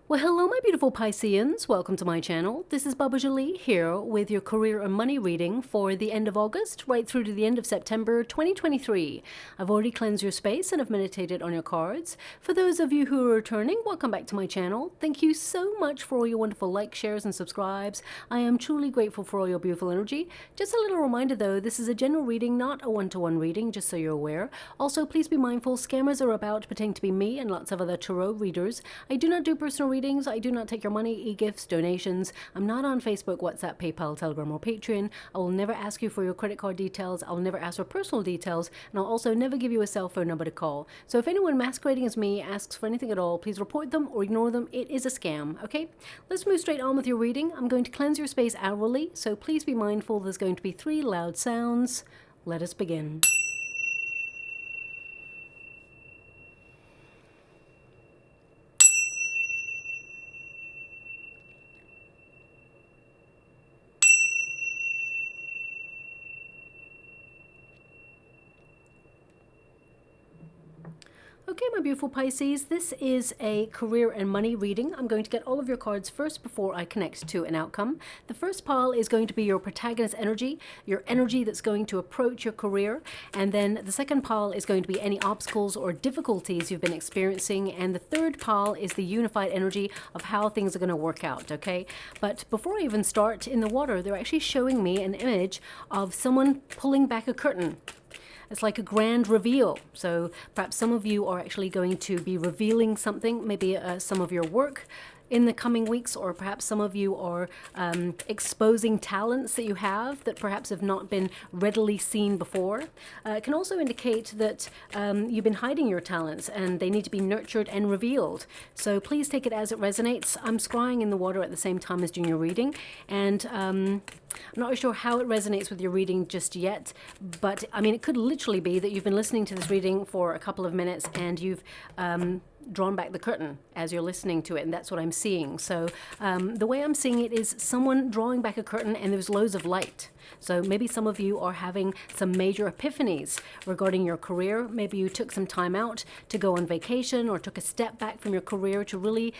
Well, hello, my beautiful Pisceans. Welcome to my channel. This is Baba Jolie here with your career and money reading for the end of August, right through to the end of September 2023. I've already cleansed your space and have meditated on your cards. For those of you who are returning, welcome back to my channel. Thank you so much for all your wonderful likes, shares, and subscribes. I am truly grateful for all your beautiful energy. Just a little reminder though, this is a general reading, not a one-to-one reading, just so you're aware. Also, please be mindful, scammers are about pretending to be me and lots of other tarot readers. I do not do personal readings. I do not take your money, e-gifts, donations. I'm not on Facebook, WhatsApp, PayPal, Telegram, or Patreon. I will never ask you for your credit card details. I'll never ask for personal details. And I'll also never give you a cell phone number to call. So if anyone masquerading as me asks for anything at all, please report them or ignore them. It is a scam, okay? Let's move straight on with your reading. I'm going to cleanse your space hourly, so please be mindful there's going to be 3 loud sounds. Let us begin. Okay, my beautiful Pisces, this is a career and money reading. I'm going to get all of your cards first before I connect to an outcome. The first pile is going to be your protagonist energy, your energy that's going to approach your career. And then the second pile is going to be any obstacles or difficulties you've been experiencing. And the third pile is the unified energy of how things are going to work out, okay? But before I even start in the water, they're actually showing me an image of someone pulling back a curtain. It's like a grand reveal. So perhaps some of you are actually going to be revealing something, maybe some of your work in the coming weeks, or perhaps some of you are exposing talents that you have that perhaps have not been readily seen before. It can also indicate that you've been hiding your talents and they need to be nurtured and revealed. So please take it as it resonates. I'm scrying in the water at the same time as doing your reading, and I'm not sure how it resonates with your reading just yet, but I mean, it could literally be that you've been listening to this reading for a couple of minutes and you've drawn back the curtain as you're listening to it, and that's what I'm seeing. So the way I'm seeing it is someone drawing back a curtain and there's loads of light. So maybe some of you are having some major epiphanies regarding your career. Maybe you took some time out to go on vacation or took a step back from your career to really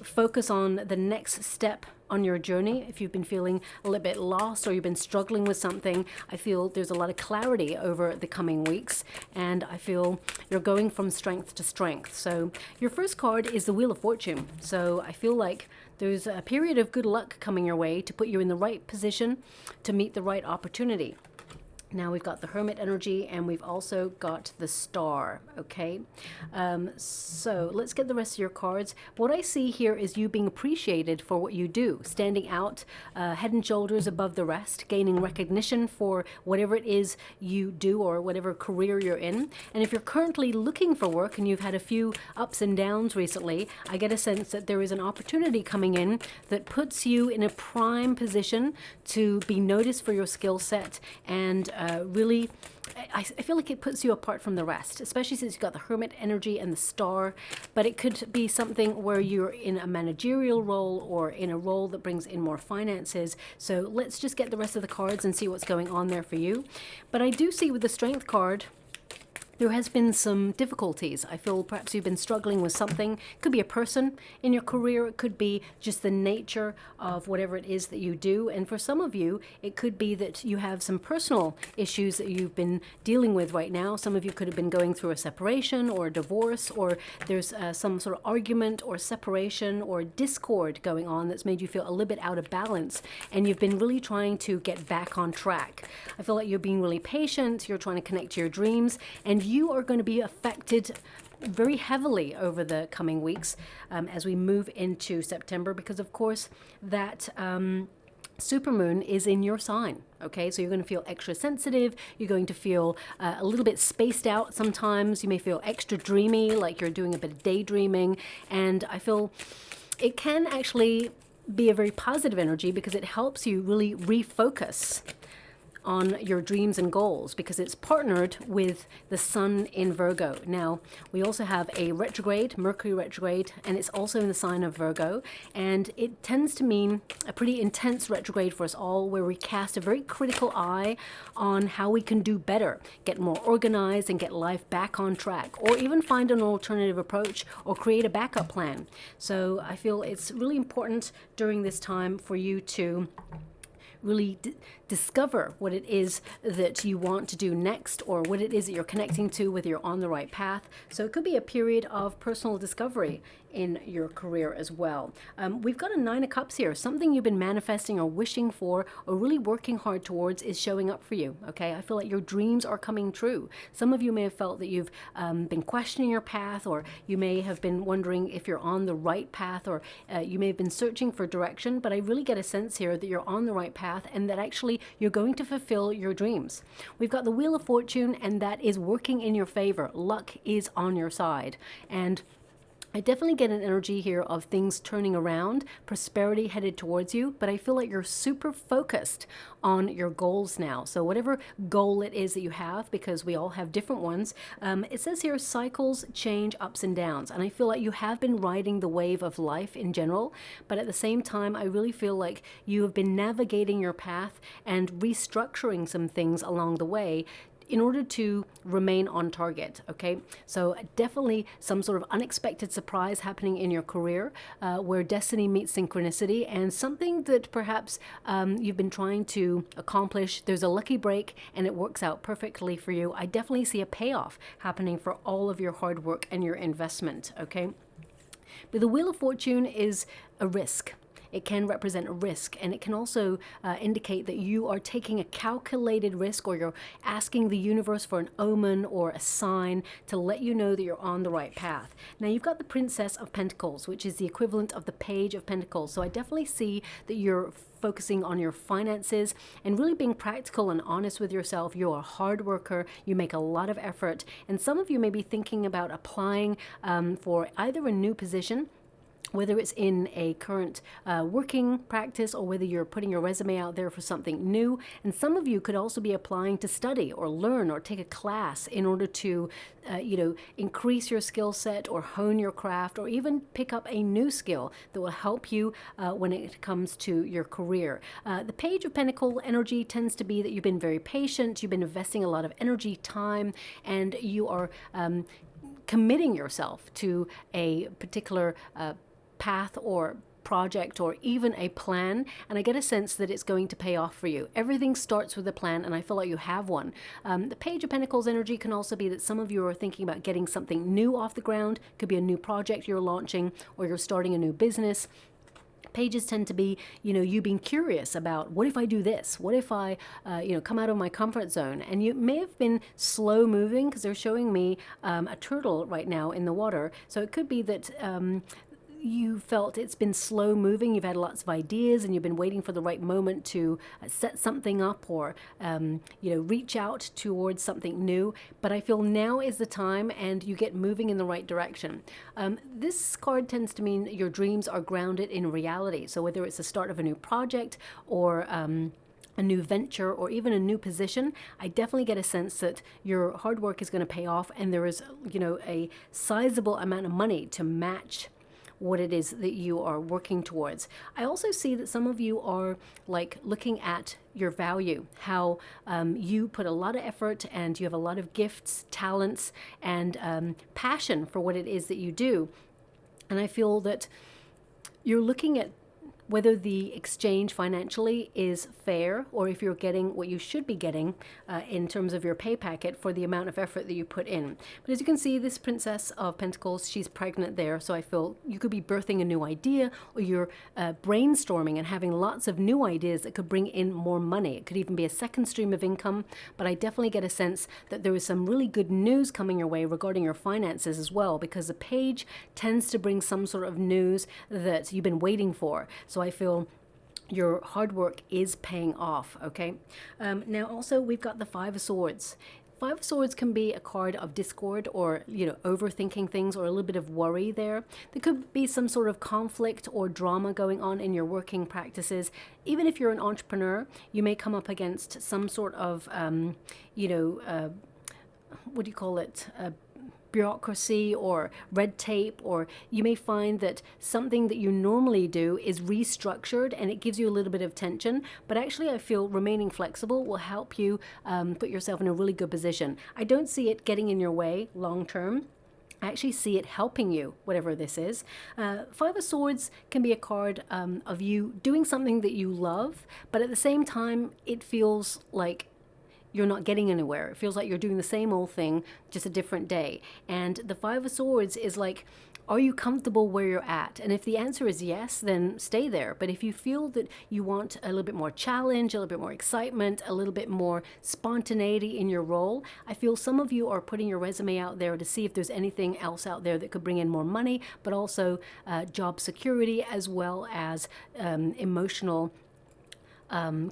focus on the next step on your journey. If you've been feeling a little bit lost or you've been struggling with something, I feel there's a lot of clarity over the coming weeks, and I feel you're going from strength to strength. So your first card is the Wheel of Fortune. So I feel like there's a period of good luck coming your way to put you in the right position to meet the right opportunity. Now we've got the Hermit energy and we've also got the Star, okay? So let's get the rest of your cards. What I see here is you being appreciated for what you do, standing out head and shoulders above the rest, gaining recognition for whatever it is you do or whatever career you're in. And if you're currently looking for work and you've had a few ups and downs recently, I get a sense that there is an opportunity coming in that puts you in a prime position to be noticed for your skill set, and really, I feel like it puts you apart from the rest, especially since you've got the Hermit energy and the Star. But it could be something where you're in a managerial role or in a role that brings in more finances. So let's just get the rest of the cards and see what's going on there for you. But I do see with the Strength card, there has been some difficulties. I feel perhaps you've been struggling with something. It could be a person in your career. It could be just the nature of whatever it is that you do. And for some of you, it could be that you have some personal issues that you've been dealing with right now. Some of you could have been going through a separation or a divorce, or there's some sort of argument or separation or discord going on that's made you feel a little bit out of balance. And you've been really trying to get back on track. I feel like you're being really patient. You're trying to connect to your dreams, and you are going to be affected very heavily over the coming weeks as we move into September, because of course that supermoon is in your sign. Okay, so you're going to feel extra sensitive. You're going to feel a little bit spaced out sometimes. You may feel extra dreamy, like you're doing a bit of daydreaming. And I feel it can actually be a very positive energy because it helps you really refocus on your dreams and goals because it's partnered with the sun in Virgo. Now, we also have a retrograde, Mercury retrograde, and it's also in the sign of Virgo. And it tends to mean a pretty intense retrograde for us all, where we cast a very critical eye on how we can do better, get more organized and get life back on track, or even find an alternative approach or create a backup plan. So I feel it's really important during this time for you to really discover what it is that you want to do next, or what it is that you're connecting to, whether you're on the right path. So it could be a period of personal discovery in your career as well. We've got a Nine of Cups here. Something you've been manifesting or wishing for or really working hard towards is showing up for you. Okay, I feel like your dreams are coming true. Some of you may have felt that you've been questioning your path, or you may have been wondering if you're on the right path, or you may have been searching for direction, but I really get a sense here that you're on the right path and that actually you're going to fulfill your dreams. We've got the Wheel of Fortune, and that is working in your favor. Luck is on your side. And I definitely get an energy here of things turning around, prosperity headed towards you, but I feel like you're super focused on your goals now. So whatever goal it is that you have, because we all have different ones, it says here cycles, change, ups and downs. And I feel like you have been riding the wave of life in general, but at the same time, I really feel like you have been navigating your path and restructuring some things along the way in order to remain on target, okay? So definitely some sort of unexpected surprise happening in your career where destiny meets synchronicity, and something that perhaps you've been trying to accomplish, there's a lucky break and it works out perfectly for you. I definitely see a payoff happening for all of your hard work and your investment, okay? But the Wheel of Fortune is a risk. It can represent a risk, and it can also indicate that you are taking a calculated risk, or you're asking the universe for an omen or a sign to let you know that you're on the right path. Now, you've got the Princess of Pentacles, which is the equivalent of the Page of Pentacles. So I definitely see that you're focusing on your finances and really being practical and honest with yourself. You're a hard worker, you make a lot of effort, and some of you may be thinking about applying for either a new position, whether it's in a current working practice, or whether you're putting your resume out there for something new. And some of you could also be applying to study or learn or take a class in order to, increase your skill set or hone your craft, or even pick up a new skill that will help you when it comes to your career. The Page of Pentacle energy tends to be that you've been very patient, you've been investing a lot of energy, time, and you are committing yourself to a particular path or project or even a plan, and I get a sense that it's going to pay off for you. Everything starts with a plan, and I feel like you have one. The Page of Pentacles energy can also be that some of you are thinking about getting something new off the ground. Could be a new project you're launching, or you're starting a new business. Pages tend to be, you being curious about, what if I do this? What if I, come out of my comfort zone? And you may have been slow moving, because they're showing me a turtle right now in the water. So it could be that you felt it's been slow moving, you've had lots of ideas, and you've been waiting for the right moment to set something up, or reach out towards something new. But I feel now is the time, and you get moving in the right direction. This card tends to mean your dreams are grounded in reality. So whether it's the start of a new project, or a new venture, or even a new position, I definitely get a sense that your hard work is going to pay off, and there is a sizable amount of money to match what it is that you are working towards. I also see that some of you are looking at your value, how you put a lot of effort, and you have a lot of gifts, talents, and passion for what it is that you do. And I feel that you're looking at whether the exchange financially is fair, or if you're getting what you should be getting in terms of your pay packet for the amount of effort that you put in. But as you can see, this Princess of Pentacles, she's pregnant there, so I feel you could be birthing a new idea, or you're brainstorming and having lots of new ideas that could bring in more money. It could even be a second stream of income, but I definitely get a sense that there is some really good news coming your way regarding your finances as well, because the Page tends to bring some sort of news that you've been waiting for. So I feel your hard work is paying off, okay? Now also we've got the Five of Swords. Five of Swords can be a card of discord or, overthinking things or a little bit of worry there. There could be some sort of conflict or drama going on in your working practices. Even if you're an entrepreneur, you may come up against some sort of, what do you call it? Bureaucracy or red tape, or you may find that something that you normally do is restructured and it gives you a little bit of tension. But actually, I feel remaining flexible will help you put yourself in a really good position. I don't see it getting in your way long term. I actually see it helping you, whatever this is. Five of Swords can be a card of you doing something that you love, but at the same time, it feels like you're not getting anywhere. It feels like you're doing the same old thing, just a different day. And the Five of Swords is like, are you comfortable where you're at? And if the answer is yes, then stay there. But if you feel that you want a little bit more challenge, a little bit more excitement, a little bit more spontaneity in your role, I feel some of you are putting your resume out there to see if there's anything else out there that could bring in more money, but also job security, as well as emotional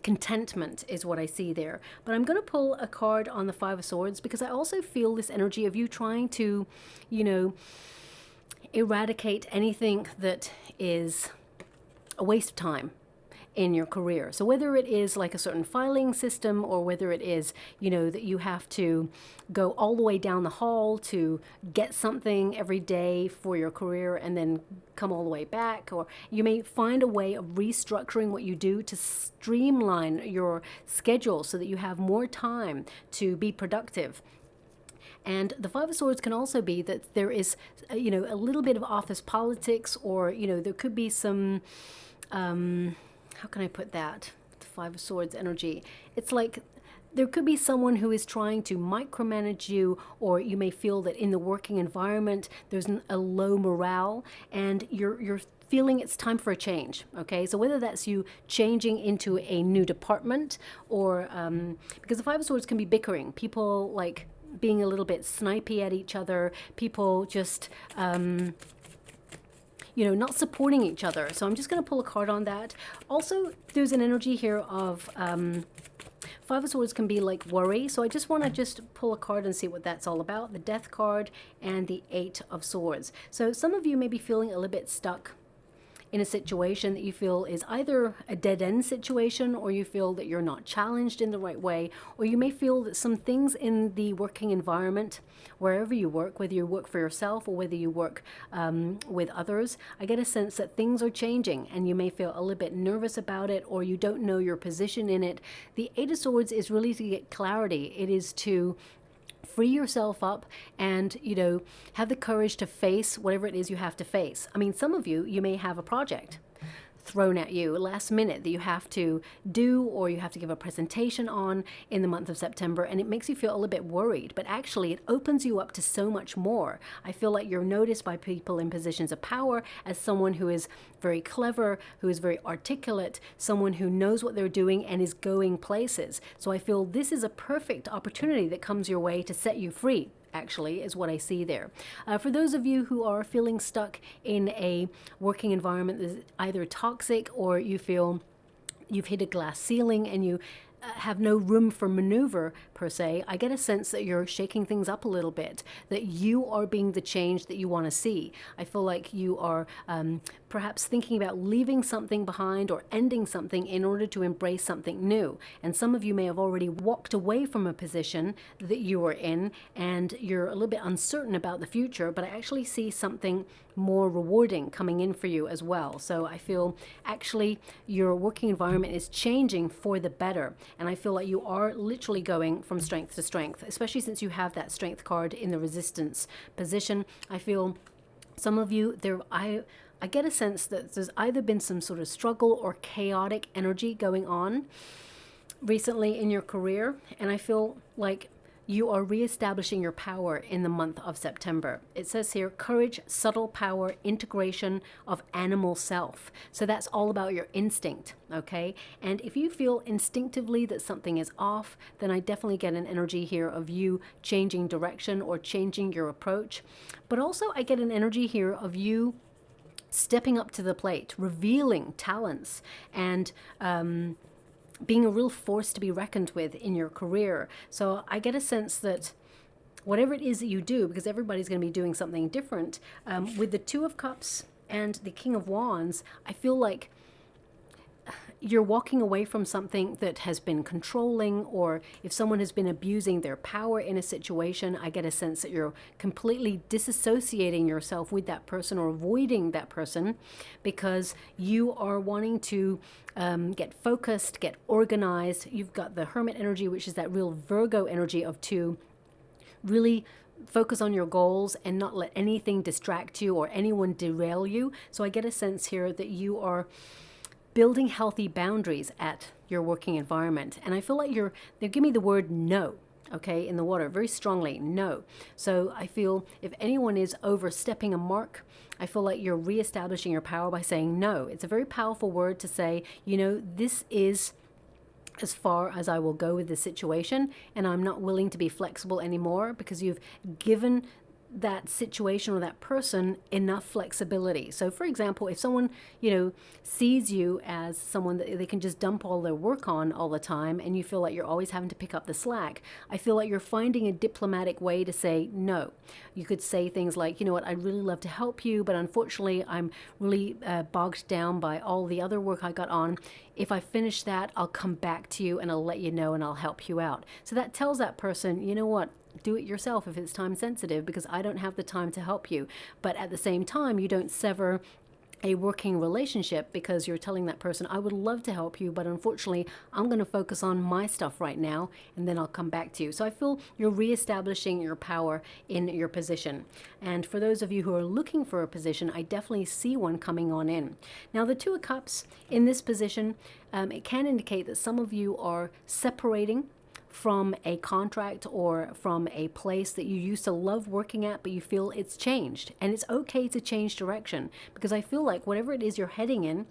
contentment is what I see there. But I'm going to pull a card on the Five of Swords because I also feel this energy of you trying to, eradicate anything that is a waste of time in your career. So whether it is like a certain filing system, or whether it is, that you have to go all the way down the hall to get something every day for your career and then come all the way back, or you may find a way of restructuring what you do to streamline your schedule so that you have more time to be productive. And the Five of Swords can also be that there is, a little bit of office politics, or, there could be some, how can I put that? The Five of Swords energy. It's like there could be someone who is trying to micromanage you, or you may feel that in the working environment there's a low morale, and you're feeling it's time for a change. Okay, so whether that's you changing into a new department, or because the Five of Swords can be bickering, people like being a little bit snipey at each other, people just not supporting each other. So I'm just going to pull a card on that. Also, there's an energy here of Five of Swords can be like worry. So I just want to pull a card and see what that's all about. The Death card and the Eight of Swords. So some of you may be feeling a little bit stuck in a situation that you feel is either a dead-end situation, or you feel that you're not challenged in the right way, or you may feel that some things in the working environment, wherever you work, whether you work for yourself or whether you work with others, I get a sense that things are changing and you may feel a little bit nervous about it, or you don't know your position in it. The Eight of Swords is really to get clarity. It is to free yourself up and, have the courage to face whatever it is you have to face. I mean, some of you may have a project thrown at you last minute that you have to do, or you have to give a presentation on in the month of September, and it makes you feel a little bit worried, but actually it opens you up to so much more. I feel like you're noticed by people in positions of power as someone who is very clever, who is very articulate, someone who knows what they're doing and is going places. So I feel this is a perfect opportunity that comes your way to set you free, actually, is what I see there. For those of you who are feeling stuck in a working environment that's either toxic, or you feel you've hit a glass ceiling and you have no room for maneuver per se, I get a sense that you're shaking things up a little bit, that you are being the change that you want to see. I feel like you are perhaps thinking about leaving something behind or ending something in order to embrace something new. And some of you may have already walked away from a position that you were in and you're a little bit uncertain about the future, but I actually see something more rewarding coming in for you as well. So I feel actually your working environment is changing for the better. And I feel like you are literally going from strength to strength, especially since you have that Strength card in the Resistance position. I feel some of you, I get a sense that there's either been some sort of struggle or chaotic energy going on recently in your career. And I feel like you are reestablishing your power in the month of September. It says here, courage, subtle power, integration of animal self. So that's all about your instinct, okay? And if you feel instinctively that something is off, then I definitely get an energy here of you changing direction or changing your approach. But also I get an energy here of you stepping up to the plate, revealing talents, and being a real force to be reckoned with in your career. So I get a sense that whatever it is that you do, because everybody's going to be doing something different, with the Two of Cups and the King of Wands, I feel like you're walking away from something that has been controlling, or if someone has been abusing their power in a situation, I get a sense that you're completely disassociating yourself with that person or avoiding that person because you are wanting to get focused, get organized. You've got the Hermit energy, which is that real Virgo energy of to really focus on your goals and not let anything distract you or anyone derail you. So I get a sense here that you are building healthy boundaries at your working environment. And I feel like they give me the word no, okay, in the water, very strongly, no. So I feel if anyone is overstepping a mark, I feel like you're reestablishing your power by saying no. It's a very powerful word to say, you know, this is as far as I will go with this situation, and I'm not willing to be flexible anymore, because you've given that situation or that person enough flexibility. So for example, if someone, you know, sees you as someone that they can just dump all their work on all the time, and you feel like you're always having to pick up the slack, I feel like you're finding a diplomatic way to say no. You could say things like, you know what, I'd really love to help you, but unfortunately I'm really bogged down by all the other work I got on. If I finish that, I'll come back to you and I'll let you know and I'll help you out. So that tells that person, you know what, do it yourself if it's time sensitive, because I don't have the time to help you. But at the same time, you don't sever a working relationship because you're telling that person, I would love to help you, but unfortunately I'm going to focus on my stuff right now and then I'll come back to you. So I feel you're reestablishing your power in your position. And for those of you who are looking for a position, I definitely see one coming on in. Now the Two of Cups in this position, it can indicate that some of you are separating from a contract or from a place that you used to love working at, but you feel it's changed. And it's okay to change direction, because I feel like whatever it is you're heading in,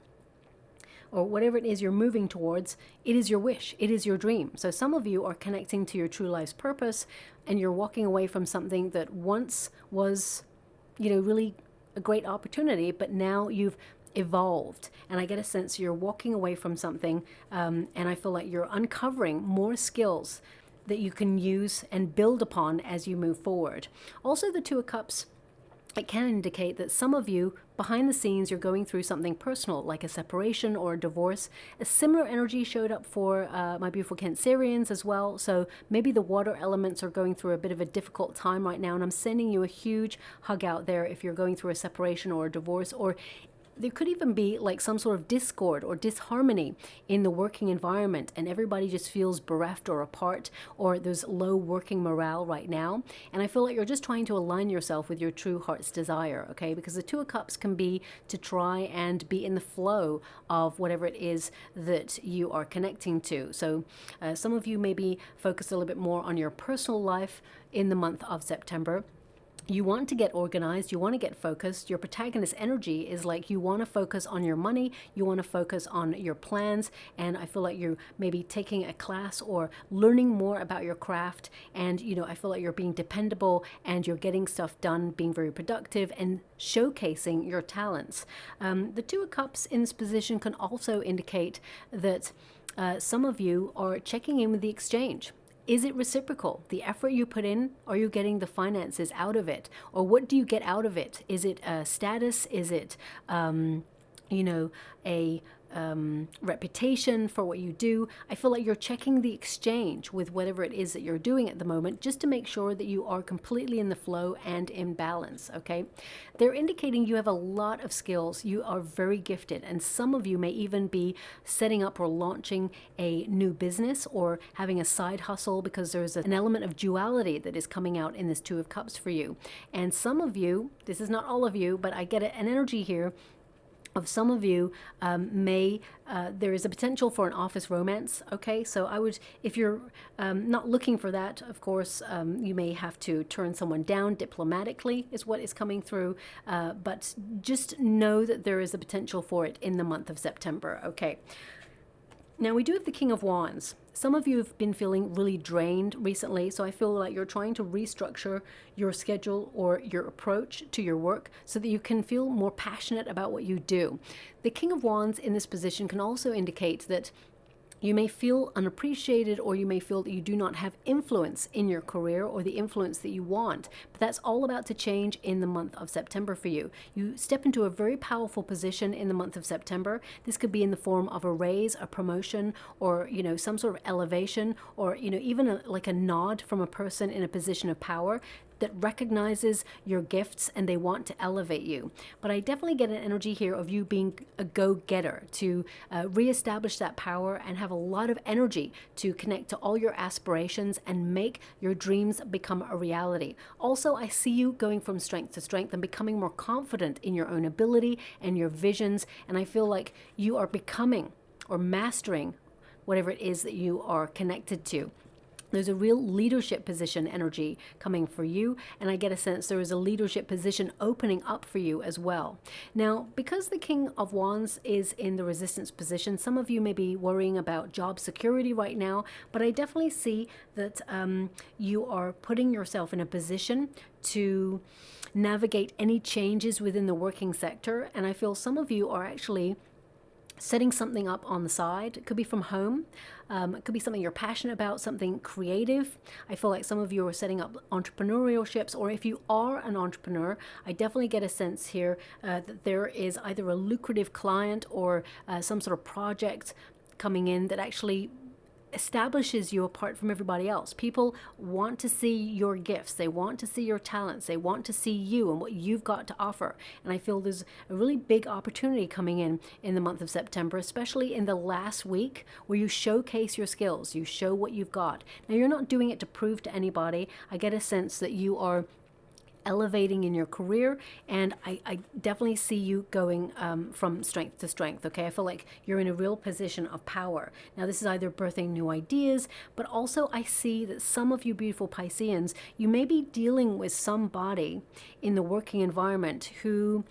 or whatever it is you're moving towards, it is your wish, it is your dream. So some of you are connecting to your true life's purpose, and you're walking away from something that once was, you know, really a great opportunity, but now you've evolved. And I get a sense you're walking away from something, and I feel like you're uncovering more skills that you can use and build upon as you move forward. Also, the Two of Cups, it can indicate that some of you behind the scenes you're going through something personal, like a separation or a divorce. A similar energy showed up for my beautiful Cancerians as well. So maybe the water elements are going through a bit of a difficult time right now, and I'm sending you a huge hug out there if you're going through a separation or a divorce, or there could even be like some sort of discord or disharmony in the working environment, and everybody just feels bereft or apart, or there's low working morale right now. And I feel like you're just trying to align yourself with your true heart's desire, okay? Because the Two of Cups can be to try and be in the flow of whatever it is that you are connecting to. So some of you may be focused a little bit more on your personal life in the month of September. You want to get organized, you want to get focused. Your protagonist energy is like you want to focus on your money, you want to focus on your plans, and I feel like you're maybe taking a class or learning more about your craft, and you know, I feel like you're being dependable and you're getting stuff done, being very productive and showcasing your talents. The Two of Cups in this position can also indicate that some of you are checking in with the exchange. Is it reciprocal? The effort you put in, are you getting the finances out of it? Or what do you get out of it? Is it status? Is it, you know, a reputation for what you do? I feel like you're checking the exchange with whatever it is that you're doing at the moment, just to make sure that you are completely in the flow and in balance, okay? They're indicating you have a lot of skills. You are very gifted, and some of you may even be setting up or launching a new business or having a side hustle, because there's an element of duality that is coming out in this Two of Cups for you. And some of you, this is not all of you, but I get an energy here of some of you there is a potential for an office romance, okay? So I would, if you're not looking for that, of course, you may have to turn someone down diplomatically is what is coming through, but just know that there is a potential for it in the month of September, okay? Now we do have the King of Wands. Some of you have been feeling really drained recently, so I feel like you're trying to restructure your schedule or your approach to your work so that you can feel more passionate about what you do. The King of Wands in this position can also indicate that You may feel unappreciated, or you may feel that you do not have influence in your career or the influence that you want. But that's all about to change in the month of September for you. You step into a very powerful position in the month of September. This could be in the form of a raise, a promotion, or, you know, some sort of elevation, or, you know, even like a nod from a person in a position of power that recognizes your gifts and they want to elevate you. But I definitely get an energy here of you being a go-getter to reestablish that power and have a lot of energy to connect to all your aspirations and make your dreams become a reality. Also, I see you going from strength to strength and becoming more confident in your own ability and your visions. And I feel like you are becoming or mastering whatever it is that you are connected to. There's a real leadership position energy coming for you, and I get a sense there is a leadership position opening up for you as well. Now, because the King of Wands is in the resistance position, some of you may be worrying about job security right now, but I definitely see that you are putting yourself in a position to navigate any changes within the working sector, and I feel some of you are actually setting something up on the side. It could be from home. It could be something you're passionate about, something creative. I feel like some of you are setting up entrepreneurships, or if you are an entrepreneur, I definitely get a sense here that there is either a lucrative client or some sort of project coming in that actually establishes you apart from everybody else. People want to see your gifts, they want to see your talents, they want to see you and what you've got to offer. And I feel there's a really big opportunity coming in the month of September, especially in the last week, where you showcase your skills, you show what you've got. Now, you're not doing it to prove to anybody. I get a sense that you are elevating in your career, and I definitely see you going from strength to strength. Okay, I feel like you're in a real position of power. Now, this is either birthing new ideas, but also I see that some of you beautiful Pisceans, you may be dealing with somebody in the working environment who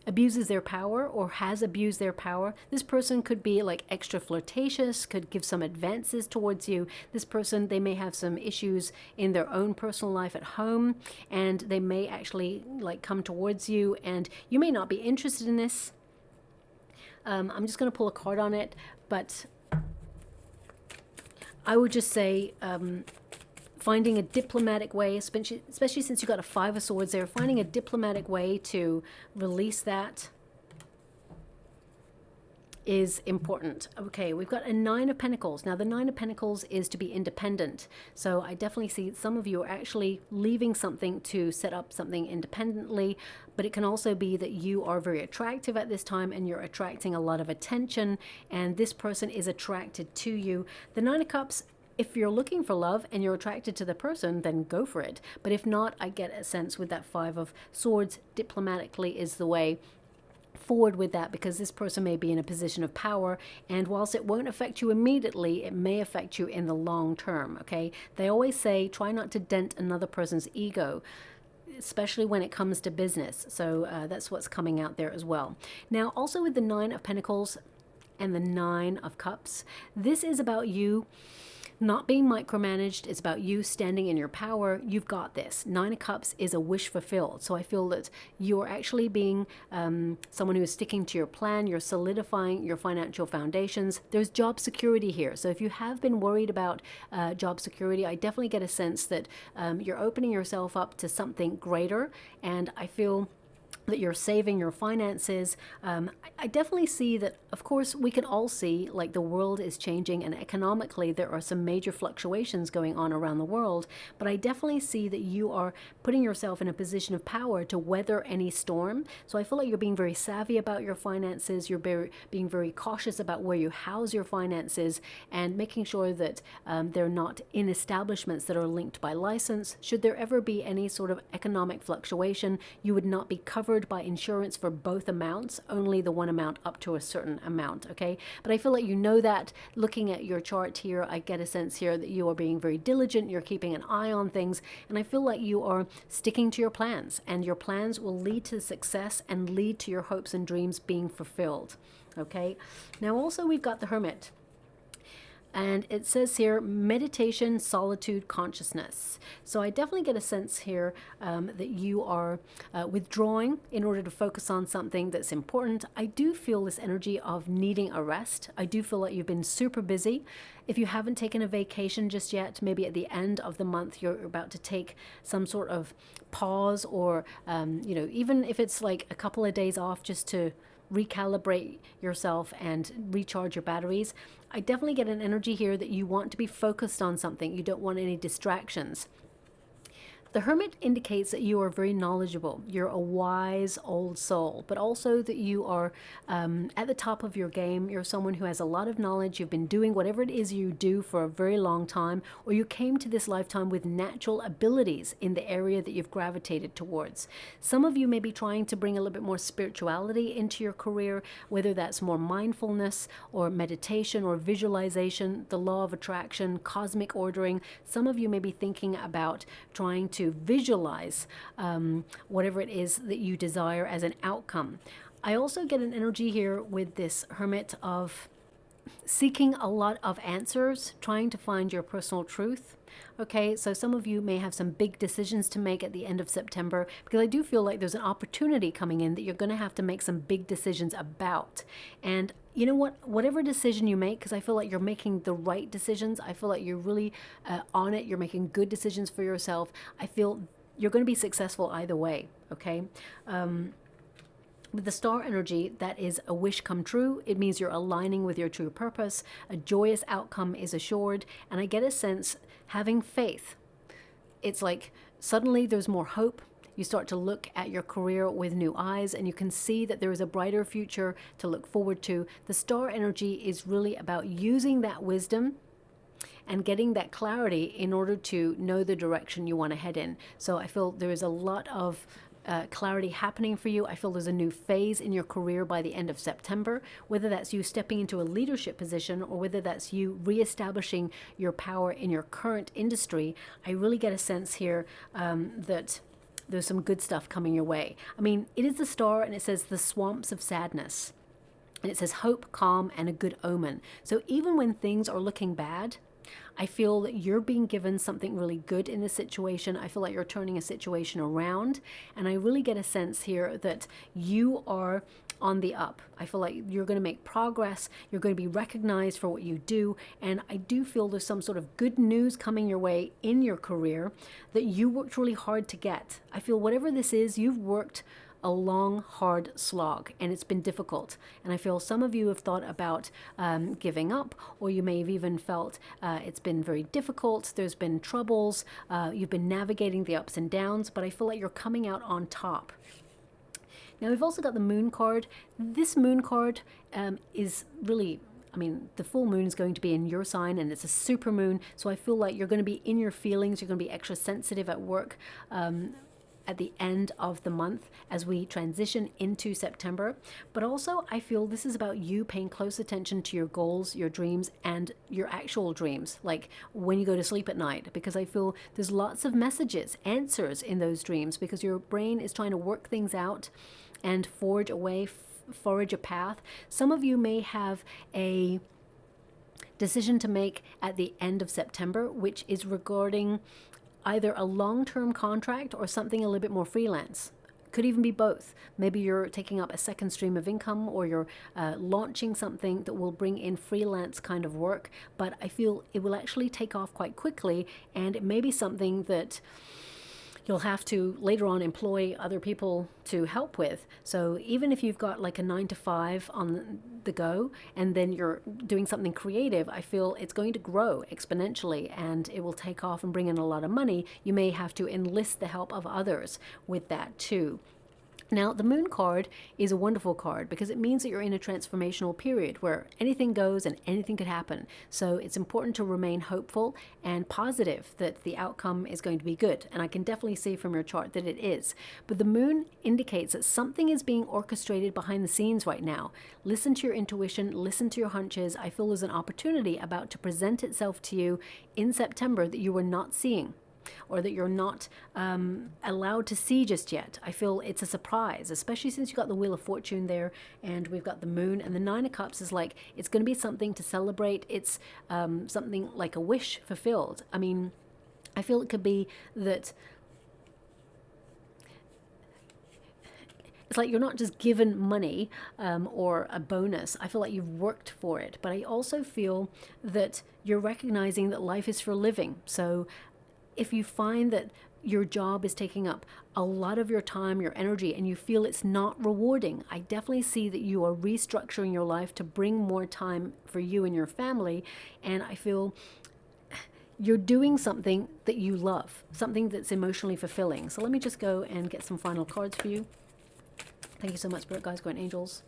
abuses their power or has abused their power. This person could be like extra flirtatious, could give some advances towards you. This person, they may have some issues in their own personal life at home, and they may actually like come towards you, and you may not be interested in this. I'm just going to pull a card on it, but I would just say finding a diplomatic way, especially since you got a Five of Swords there, finding a diplomatic way to release that is important. Okay, we've got a Nine of Pentacles. Now, the Nine of Pentacles is to be independent. So I definitely see some of you are actually leaving something to set up something independently, but it can also be that you are very attractive at this time and you're attracting a lot of attention, and this person is attracted to you. The Nine of Cups, if you're looking for love and you're attracted to the person, then go for it. But if not, I get a sense with that Five of Swords, diplomatically is the way forward with that, because this person may be in a position of power, and whilst it won't affect you immediately, it may affect you in the long term. Okay, they always say try not to dent another person's ego, especially when it comes to business. So that's what's coming out there as well. Now, also with the Nine of Pentacles and the Nine of Cups, this is about you not being micromanaged. It's about you standing in your power. You've got this. Nine of Cups is a wish fulfilled. So I feel that you're actually being someone who is sticking to your plan. You're solidifying your financial foundations. There's job security here. So if you have been worried about job security, I definitely get a sense that you're opening yourself up to something greater. And I feel that you're saving your finances. I definitely see that, of course, we can all see like the world is changing, and economically there are some major fluctuations going on around the world, but I definitely see that you are putting yourself in a position of power to weather any storm. So I feel like you're being very savvy about your finances. You're being very cautious about where you house your finances, and making sure that they're not in establishments that are linked by license. Should there ever be any sort of economic fluctuation, you would not be covered by insurance for both amounts, only the one amount up to a certain amount. Okay, but I feel like you know that. Looking at your chart here, I get a sense here that you are being very diligent, you're keeping an eye on things, and I feel like you are sticking to your plans, and your plans will lead to success and lead to your hopes and dreams being fulfilled. Okay, now also we've got the Hermit. And it says here, meditation, solitude, consciousness. So I definitely get a sense here that you are withdrawing in order to focus on something that's important. I do feel this energy of needing a rest. I do feel like you've been super busy. If you haven't taken a vacation just yet, maybe at the end of the month, you're about to take some sort of pause, or, even if it's like a couple of days off just to recalibrate yourself and recharge your batteries. I definitely get an energy here that you want to be focused on something. You don't want any distractions. The Hermit indicates that you are very knowledgeable. You're a wise old soul, but also that you are at the top of your game. You're someone who has a lot of knowledge. You've been doing whatever it is you do for a very long time, or you came to this lifetime with natural abilities in the area that you've gravitated towards. Some of you may be trying to bring a little bit more spirituality into your career, whether that's more mindfulness or meditation or visualization, the law of attraction, cosmic ordering. Some of you may be thinking about trying to visualize whatever it is that you desire as an outcome. I also get an energy here with this Hermit of seeking a lot of answers, trying to find your personal truth. Okay, so some of you may have some big decisions to make at the end of September, because I do feel like there's an opportunity coming in that you're going to have to make some big decisions about. And you know what, whatever decision you make, because I feel like you're making the right decisions, I feel like you're really on it, you're making good decisions for yourself. I feel you're going to be successful either way, okay? With the star energy, that is a wish come true. It means you're aligning with your true purpose. A joyous outcome is assured. And I get a sense, having faith, it's like suddenly there's more hope. You start to look at your career with new eyes, and you can see that there is a brighter future to look forward to. The star energy is really about using that wisdom and getting that clarity in order to know the direction you want to head in. So I feel there is a lot of clarity happening for you. I feel there's a new phase in your career by the end of September, whether that's you stepping into a leadership position or whether that's you reestablishing your power in your current industry. I really get a sense here that there's some good stuff coming your way. I mean, it is the star, and it says the swamps of sadness. And it says hope, calm, and a good omen. So even when things are looking bad, I feel that you're being given something really good in this situation. I feel like you're turning a situation around. And I really get a sense here that you are on the up. I feel like you're going to make progress. You're going to be recognized for what you do. And I do feel there's some sort of good news coming your way in your career that you worked really hard to get. I feel whatever this is, you've worked a long, hard slog, and it's been difficult. And I feel some of you have thought about giving up, or you may have even felt it's been very difficult. There's been troubles. You've been navigating the ups and downs, but I feel like you're coming out on top. Now, we've also got the moon card. This moon card is really, I mean, the full moon is going to be in your sign, and it's a super moon. So I feel like you're going to be in your feelings. You're going to be extra sensitive at work at the end of the month as we transition into September. But also I feel this is about you paying close attention to your goals, your dreams, and your actual dreams, like when you go to sleep at night, because I feel there's lots of messages, answers in those dreams, because your brain is trying to work things out and forge a way, forge a path. Some of you may have a decision to make at the end of September, which is regarding either a long-term contract or something a little bit more freelance. Could even be both. Maybe you're taking up a second stream of income, or you're launching something that will bring in freelance kind of work. But I feel it will actually take off quite quickly, and it may be something that you'll have to later on employ other people to help with. So even if you've got like a 9 to 5 on the go, and then you're doing something creative, I feel it's going to grow exponentially, and it will take off and bring in a lot of money. You may have to enlist the help of others with that too. Now, the moon card is a wonderful card because it means that you're in a transformational period where anything goes and anything could happen. So it's important to remain hopeful and positive that the outcome is going to be good. And I can definitely see from your chart that it is. But the moon indicates that something is being orchestrated behind the scenes right now. Listen to your intuition, listen to your hunches. I feel there's an opportunity about to present itself to you in September that you were not seeing. or that you're not allowed to see just yet. I feel it's a surprise, especially since you've got the Wheel of Fortune there, and we've got the Moon, and the Nine of Cups is like, it's going to be something to celebrate. It's something like a wish fulfilled. I mean, I feel it could be that it's like you're not just given money or a bonus. I feel like you've worked for it. But I also feel that you're recognizing that life is for living. So if you find that your job is taking up a lot of your time, your energy, and you feel it's not rewarding, I definitely see that you are restructuring your life to bring more time for you and your family. And I feel you're doing something that you love, something that's emotionally fulfilling. So let me just go and get some final cards for you. Thank you so much, Spirit Guides, Guardian Angels.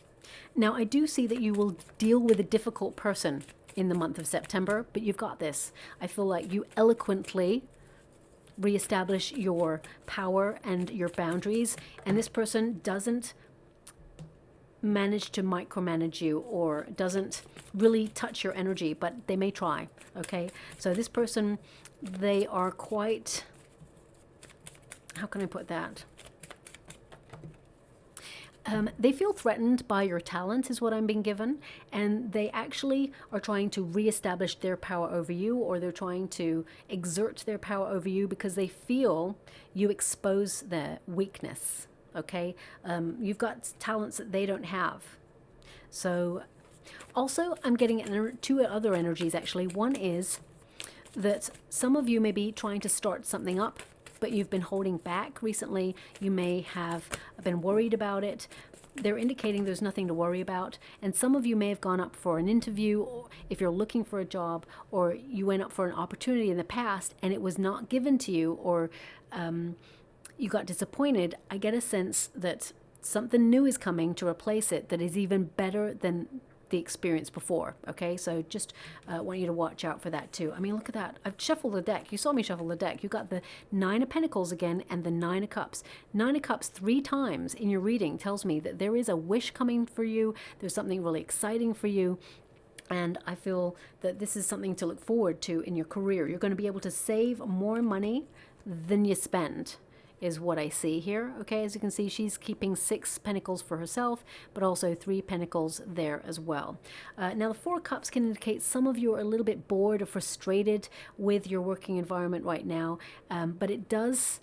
Now, I do see that you will deal with a difficult person in the month of September, but you've got this. I feel like you eloquently reestablish your power and your boundaries, and this person doesn't manage to micromanage you or doesn't really touch your energy, but they may try, okay? So this person, they are quite, how can I put that? They feel threatened by your talent is what I'm being given, and they actually are trying to reestablish their power over you, or they're trying to exert their power over you because they feel you expose their weakness, okay? You've got talents that they don't have. So also I'm getting two other energies actually. One is that some of you may be trying to start something up, but you've been holding back recently. You may have been worried about it. They're indicating there's nothing to worry about. And some of you may have gone up for an interview, or if you're looking for a job, or you went up for an opportunity in the past and it was not given to you, or you got disappointed. I get a sense that something new is coming to replace it that is even better than the experience before. Okay, so just want you to watch out for that too. I mean, look at that. I've shuffled the deck. You saw me shuffle the deck. You got the Nine of Pentacles again and the Nine of Cups. Nine of Cups 3 times in your reading tells me that there is a wish coming for you. There's something really exciting for you. And I feel that this is something to look forward to in your career. You're going to be able to save more money than you spend, is what I see here. Okay, as you can see, she's keeping 6 pentacles for herself, but also 3 pentacles there as well. Now, the 4 cups can indicate some of you are a little bit bored or frustrated with your working environment right now, but it does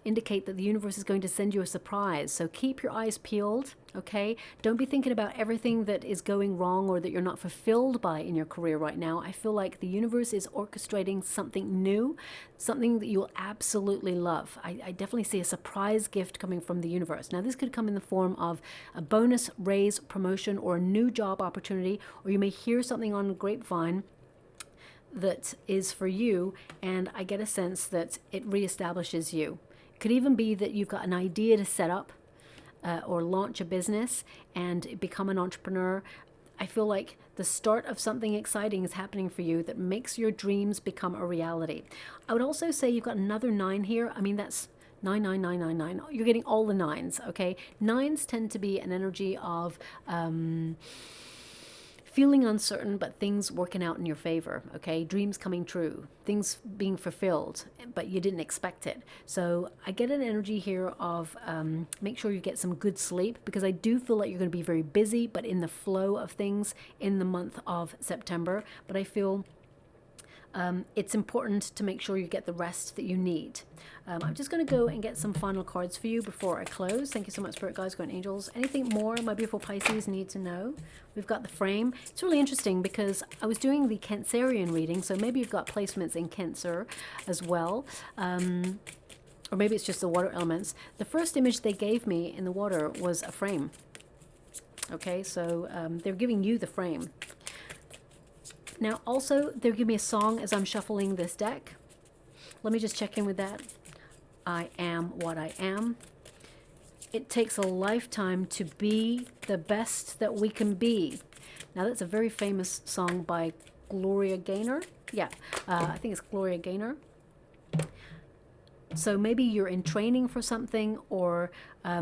indicate that the universe is going to send you a surprise. So keep your eyes peeled, okay? Don't be thinking about everything that is going wrong or that you're not fulfilled by in your career right now. I feel like the universe is orchestrating something new, something that you'll absolutely love. I definitely see a surprise gift coming from the universe. Now, this could come in the form of a bonus, raise, promotion, or a new job opportunity, or you may hear something on the grapevine that is for you, and I get a sense that it reestablishes you. Could even be that you've got an idea to set up or launch a business and become an entrepreneur. I feel like the start of something exciting is happening for you that makes your dreams become a reality. I would also say you've got another 9 here. I mean, that's 99999. You're getting all the 9s, okay? 9s tend to be an energy of feeling uncertain, but things working out in your favor, okay? Dreams coming true, things being fulfilled, but you didn't expect it. So I get an energy here of make sure you get some good sleep, because I do feel like you're going to be very busy, but in the flow of things in the month of September. But I feel it's important to make sure you get the rest that you need. I'm just going to go and get some final cards for you before I close. Thank you so much, Spirit Guides, Guardian Angels. Anything more my beautiful Pisces need to know? We've got the frame. It's really interesting because I was doing the Cancerian reading, so maybe you've got placements in Cancer as well. Or maybe it's just the water elements. The first image they gave me in the water was a frame. Okay, so they're giving you the frame. Now, also, they're giving me a song as I'm shuffling this deck. Let me just check in with that. I am what I am. It takes a lifetime to be the best that we can be. Now, that's a very famous song by Gloria Gaynor. Yeah, I think it's Gloria Gaynor. So maybe you're in training for something, or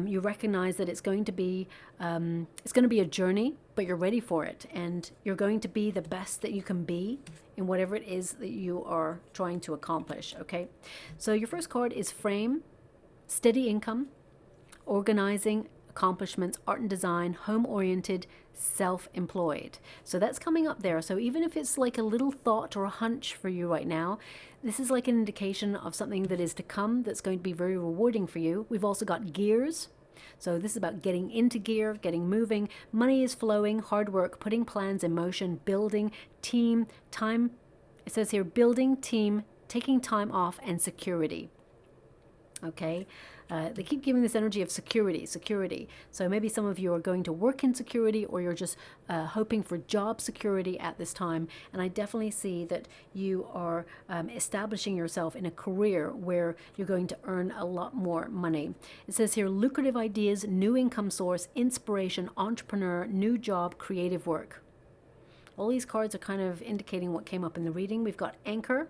you recognize that it's going to be a journey, but you're ready for it, and you're going to be the best that you can be in whatever it is that you are trying to accomplish. Okay, so your first card is frame, steady income, organizing, accomplishments, art and design, home-oriented, self-employed. So that's coming up there. So even if it's like a little thought or a hunch for you right now, this is like an indication of something that is to come that's going to be very rewarding for you. We've also got gears. So this is about getting into gear, getting moving. Money is flowing, hard work, putting plans in motion, building, team, time. It says here, building, team, taking time off, and security. Okay, they keep giving this energy of security. So maybe some of you are going to work in security, or you're just hoping for job security at this time. And I definitely see that you are establishing yourself in a career where you're going to earn a lot more money. It says here, lucrative ideas, new income source, inspiration, entrepreneur, new job, creative work. All these cards are kind of indicating what came up in the reading. We've got anchor.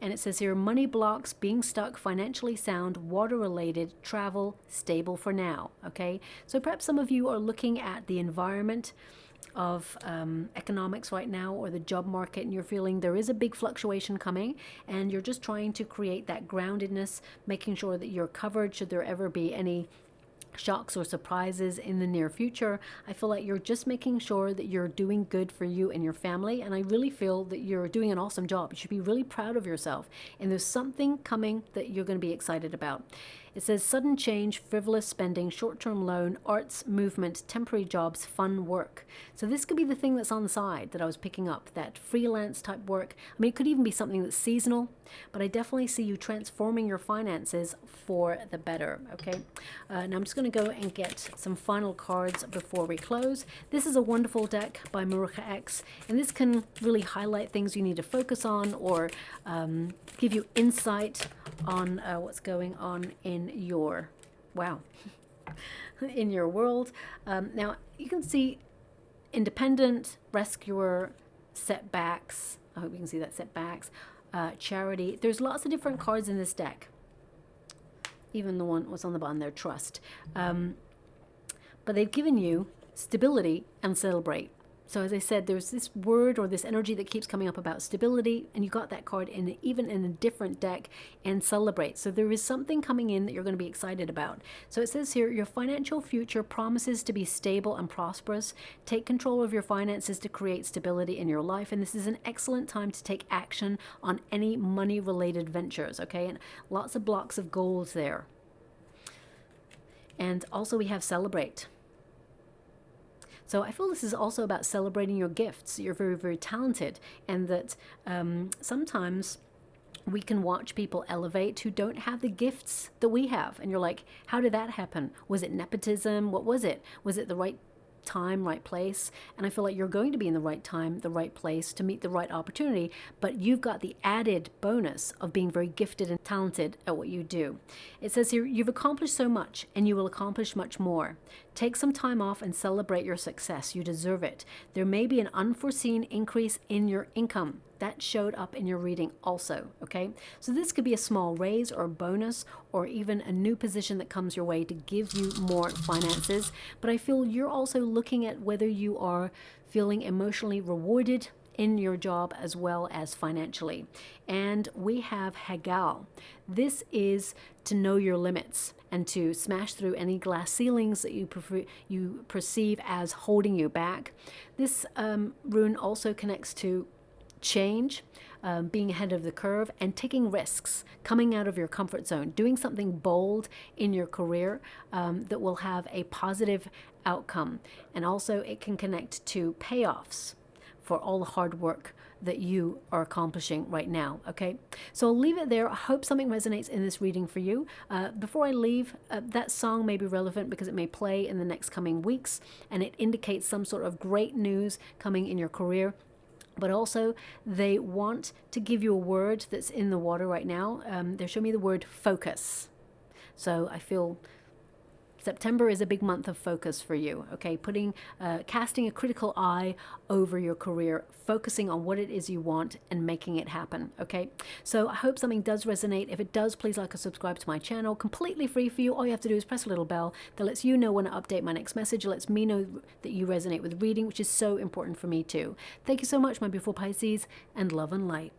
And it says here, money blocks, being stuck, financially sound, water related, travel, stable for now. Okay, so perhaps some of you are looking at the environment of economics right now, or the job market, and you're feeling there is a big fluctuation coming, and you're just trying to create that groundedness, making sure that you're covered should there ever be any shocks or surprises in the near future. I feel like you're just making sure that you're doing good for you and your family, and I really feel that you're doing an awesome job. You should be really proud of yourself, and there's something coming that you're going to be excited about. It says sudden change, frivolous spending, short-term loan, arts, movement, temporary jobs, fun work. So this could be the thing that's on the side that I was picking up, that freelance type work. I mean, it could even be something that's seasonal, but I definitely see you transforming your finances for the better. Okay, now I'm just going to go and get some final cards before we close. This is a wonderful deck by MAHRUKH X, and this can really highlight things you need to focus on, or give you insight on what's going on in your in your world. Now you can see independent, rescuer, setbacks. I hope you can see that, setbacks, charity. There's lots of different cards in this deck. Even the one was on the bottom there, trust. But they've given you stability and celebrate. So as I said, there's this word or this energy that keeps coming up about stability, and you got that card in even in a different deck, and celebrate. So there is something coming in that you're going to be excited about. So it says here, your financial future promises to be stable and prosperous. Take control of your finances to create stability in your life, and this is an excellent time to take action on any money-related ventures, okay? And lots of blocks of gold there. And also we have celebrate. So I feel this is also about celebrating your gifts. You're very, very talented, and that sometimes we can watch people elevate who don't have the gifts that we have. And you're like, how did that happen? Was it nepotism? What was it? Was it the right time, right place? And I feel like you're going to be in the right time, the right place to meet the right opportunity, but you've got the added bonus of being very gifted and talented at what you do. It says here, you've accomplished so much and you will accomplish much more. Take some time off and celebrate your success. You deserve it. There may be an unforeseen increase in your income. That showed up in your reading also, okay? So this could be a small raise or a bonus, or even a new position that comes your way to give you more finances. But I feel you're also looking at whether you are feeling emotionally rewarded in your job as well as financially. And we have Hagal. This is to know your limits and to smash through any glass ceilings that you perceive as holding you back. This rune also connects to change, being ahead of the curve, and taking risks, coming out of your comfort zone, doing something bold in your career that will have a positive outcome. And also it can connect to payoffs for all the hard work that you are accomplishing right now, okay? So I'll leave it there. I hope something resonates in this reading for you. Before I leave, that song may be relevant because it may play in the next coming weeks, and it indicates some sort of great news coming in your career. But also, they want to give you a word that's in the water right now. They're showing me the word focus. So I feel September is a big month of focus for you, okay? Casting a critical eye over your career, focusing on what it is you want and making it happen, okay? So I hope something does resonate. If it does, please like or subscribe to my channel. Completely free for you. All you have to do is press a little bell that lets you know when I update my next message. It lets me know that you resonate with reading, which is so important for me too. Thank you so much, my beautiful Pisces, and love and light.